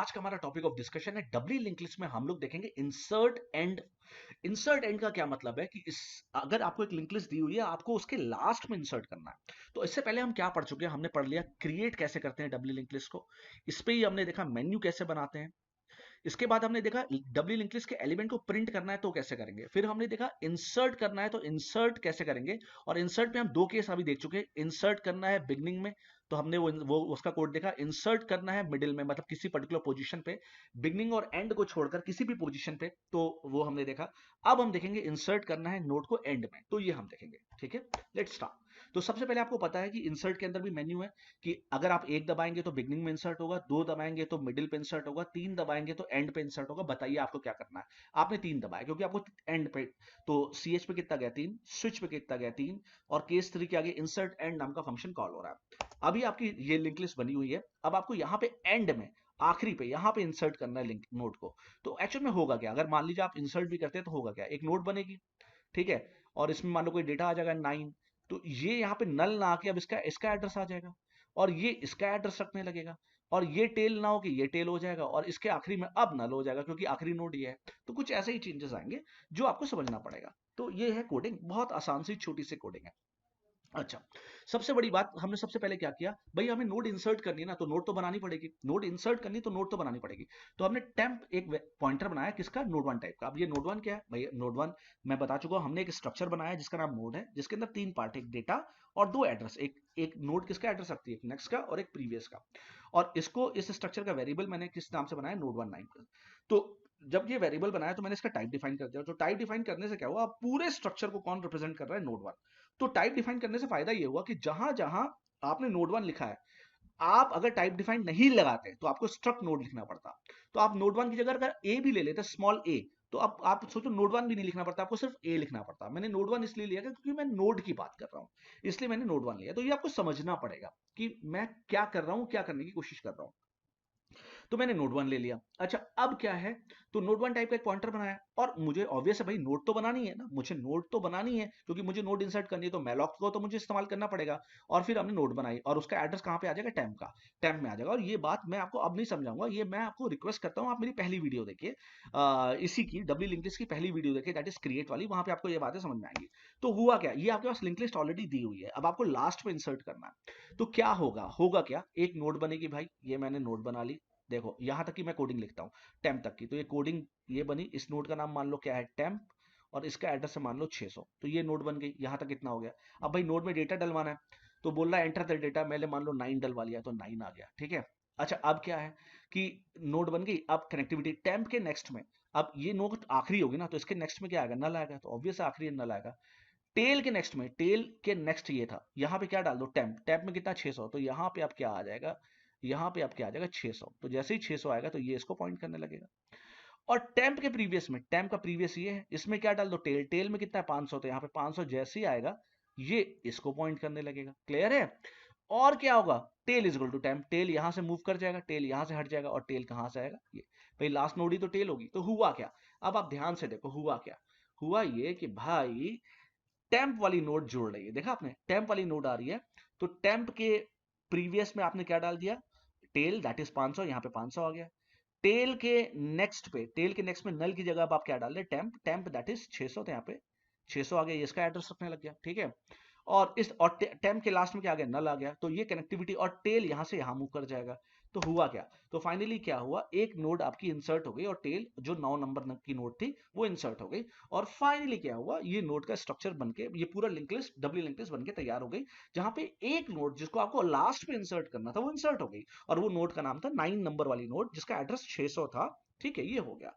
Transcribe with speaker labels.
Speaker 1: आज का हमारा टॉपिक ऑफ डिस्कशन है डब्ल्यू लिंक लिस्ट में हम लोग देखेंगे इंसर्ट एंड। इंसर्ट एंड का क्या मतलब है कि इस अगर आपको एक लिंक लिस्ट दी हुई है आपको उसके लास्ट में इंसर्ट करना है। तो इससे पहले हम क्या पढ़ चुके हैं, हमने पढ़ लिया क्रिएट कैसे करते हैं डब्ल्यू लिंक लिस्ट को। इस पे ही हमने देखा मेन्यू कैसे बनाते हैं। इसके बाद हमने देखा डब्ल्यू लिंक लिस्ट के एलिमेंट को प्रिंट करना है तो कैसे करेंगे। फिर हमने देखा इंसर्ट करना है तो इंसर्ट कैसे करेंगे। और इंसर्ट में हम दो केस अभी देख चुके हैं। इंसर्ट करना है बिगनिंग में तो हमने वो उसका कोड देखा। इंसर्ट करना है मिडिल में मतलब किसी पर्टिकुलर पोजीशन पे, बिगनिंग और एंड को छोड़कर किसी भी पोजीशन पे, तो वो हमने देखा। अब हम देखेंगे इंसर्ट करना है नोड को एंड में, तो ये हम देखेंगे। ठीक है, लेट्स स्टार्ट। तो सबसे पहले आपको पता है कि इंसर्ट के अंदर भी मेन्यू है कि अगर आप एक दबाएंगे तो बिगनिंग में इंसर्ट होगा, दो दबाएंगे तो मिडिल पे इंसर्ट होगा, तीन दबाएंगे तो एंड पे इंसर्ट होगा। बताइए आपको क्या करना है। आपने तीन दबाया क्योंकि आपको एंड पे, तो सी एच पे कितना गया तीन, स्विच पे कितना गया तीन, और केस 3 के आगे इंसर्ट एंड नाम का फंक्शन कॉल हो रहा है। अभी आपकी ये लिंक लिस्ट बनी हुई है। अब आपको यहाँ पे एंड में, आखिरी पे, यहाँ पे इंसर्ट करना है लिंक नोड को। तो एक्चुअल में होगा क्या, अगर मान लीजिए आप इंसर्ट भी करते हैं तो होगा क्या, एक नोड बनेगी, ठीक है, और इसमें मान लो कोई डेटा आ जाएगा 9, तो ये यहाँ पे नल ना आके अब इसका इसका एड्रेस आ जाएगा, और ये इसका एड्रेस रखने लगेगा, और ये टेल ना हो कि ये टेल हो जाएगा, और इसके आखिरी में अब नल हो जाएगा क्योंकि आखिरी नोड ये है। तो कुछ ऐसे ही चेंजेस आएंगे जो आपको समझना पड़ेगा। तो ये है कोडिंग, बहुत आसान सी छोटी सी कोडिंग है। अच्छा, सबसे बड़ी बात हमने सबसे पहले क्या किया, भाई हमें नोड इंसर्ट करनी है ना, तो नोड तो बनानी पड़ेगी। नोड इंसर्ट करनी तो नोड तो बनानी पड़ेगी। तो हमने टेम्प एक पॉइंटर बनाया किसका, नोड वन टाइप का। अब ये नोड वन क्या है भाई, नोड वन मैं बता चुका हूं, हमने एक स्ट्रक्चर बनाया जिसका नाम नोड है, जिसके अंदर तीन पार्ट, एक डेटा और दो एड्रेस। एक एक नोड किसका एड्रेस रखती है, एक नेक्स्ट का और एक प्रीवियस का। और इसको, इस स्ट्रक्चर का वेरिएबल मैंने किस नाम से बनाया, नोड वन नाइन का। तो जब ये वेरिएबल बनाया तो मैंने इसका टाइप डिफाइन कर दिया। तो टाइप डिफाइन करने से क्या हुआ, अब पूरे स्ट्रक्चर को कौन रिप्रेजेंट कर रहा है, नोड वन। तो टाइप डिफाइन करने से फायदा ये हुआ कि जहां जहां आपने नोड वन लिखा है, आप अगर टाइप डिफाइन नहीं लगाते तो आपको स्ट्रक्ट नोड लिखना पड़ता। तो आप नोड वन की जगह अगर ए भी ले लेते, स्मॉल ए, तो अब आप सोचो नोड वन भी नहीं लिखना पड़ता, आपको सिर्फ ए लिखना पड़ता। मैंने नोड वन इसलिए लिया क्योंकि मैं नोड की बात कर रहा हूं, इसलिए मैंने नोड वन लिया। तो ये आपको समझना पड़ेगा कि मैं क्या कर रहा हूं, क्या करने की कोशिश कर रहा हूं। तो मैंने नोड वन ले लिया। अच्छा, अब क्या है, तो नोड वन टाइप का एक पॉइंटर बनाया, और मुझे ऑब्वियस है भाई नोड तो बनानी है ना, मुझे नोड तो बनानी है क्योंकि मुझे नोड इंसर्ट करनी है, तो मैलॉक को तो मुझे इस्तेमाल करना पड़ेगा। और फिर हमने नोड बनाई और उसका एड्रेस कहाँ पे आ जाएगा, टेम्प का, टेम्प में आ जाएगा। और ये बात मैं आपको अब नहीं समझाऊंगा, ये मैं आपको रिक्वेस्ट करता हूँ आप मेरी पहली वीडियो देखिए, इसी की डब्ल्यू लिंक लिस्ट की पहली वीडियो देखिए, दैट इज क्रिएट वाली, वहां पे आपको ये बातें समझ में आएंगी। तो हुआ क्या, ये आपके पास लिंक लिस्ट ऑलरेडी दी हुई है, अब आपको लास्ट में इंसर्ट करना है। तो क्या होगा, होगा क्या, एक नोड बनेगी भाई, ये मैंने नोड बना ली। देखो यहां तक की मैं कोडिंग लिखता हूँ, टेम्प तक की। तो ये कोडिंग ये बनी, इस नोड का नाम मान लो क्या है, टेम्प, और इसका एड्रेस है मान लो 600। तो ये नोड बन गई, यहां तक कितना हो गया। अब भाई नोड में डेटा डलवाना है, तो बोल रहा है एंटर द डेटा, मैंने मान लो 9 डलवा लिया तो 9 आ गया, ठीक है। अच्छा, अब क्या है कि नोड बन गई, अब कनेक्टिविटी टेम्प के नेक्स्ट में, अब ये नोड आखिरी होगी ना, तो इसके नेक्स्ट में क्या आएगा, नल आएगा, तो ऑब्वियस आखिरी नल आएगा। टेल के नेक्स्ट में, टेल के नेक्स्ट ये था, यहाँ पे क्या डाल दो, टेम्प, टेम्प में कितना 600, तो यहाँ पे अब क्या आ जाएगा, यहाँ पे अब क्या आ जाएगा 600। तो जैसे ही 600 आएगा तो ये इसको पॉइंट करने लगेगा। और टेम्प के प्रीवियस में, टेम्प का प्रीवियस ये है, इसमें क्या डाल दो, टेल, टेल में कितना है 500, तो यहाँ पे 500 जैसे ही आएगा ये इसको पॉइंट करने लगेगा। क्लियर है। और क्या होगा, tail is equal to temp, tail यहां से मूव कर जाएगा, टेल यहां से हट जाएगा, और टेल कहां से आएगा, ये भाई लास्ट नोड ही तो टेल होगी। तो हुआ क्या, अब आप ध्यान से देखो हुआ क्या, हुआ ये कि भाई टेम्प वाली नोड जोड़ रही है, देखा आपने, टेम्प वाली नोड आ रही है। तो टेम्प के प्रीवियस में आपने क्या डाल दिया, टेल, दैट इज 500, यहाँ पे 500 आ गया। टेल के नेक्स्ट पे, टेल के नेक्स्ट में नल की जगह अब आप क्या डाल रहे, टेम्प, टेम्प दैट इज 600, तो यहाँ पे 600 आ गया, ये इसका एड्रेस रखने लग गया, ठीक है। और इस और टेम्प के लास्ट में क्या आ गया, नल आ गया, तो ये कनेक्टिविटी, और टेल यहां से यहां मूव कर जाएगा। तो हुआ क्या, तो फाइनली क्या हुआ, एक नोड आपकी इंसर्ट हो गई, और टेल जो 9 नंबर की नोड थी वो इंसर्ट हो गई। और फाइनली क्या हुआ, ये नोड का स्ट्रक्चर बनके, ये पूरा link list, W link list बनके तैयार हो गई, जहां पे एक नोड जिसको आपको लास्ट पे इंसर्ट करना था वो इंसर्ट हो गई। और वो नोड का नाम था 9 नंबर वाली नोड जिसका एड्रेस 600 था, ठीक है, ये हो गया।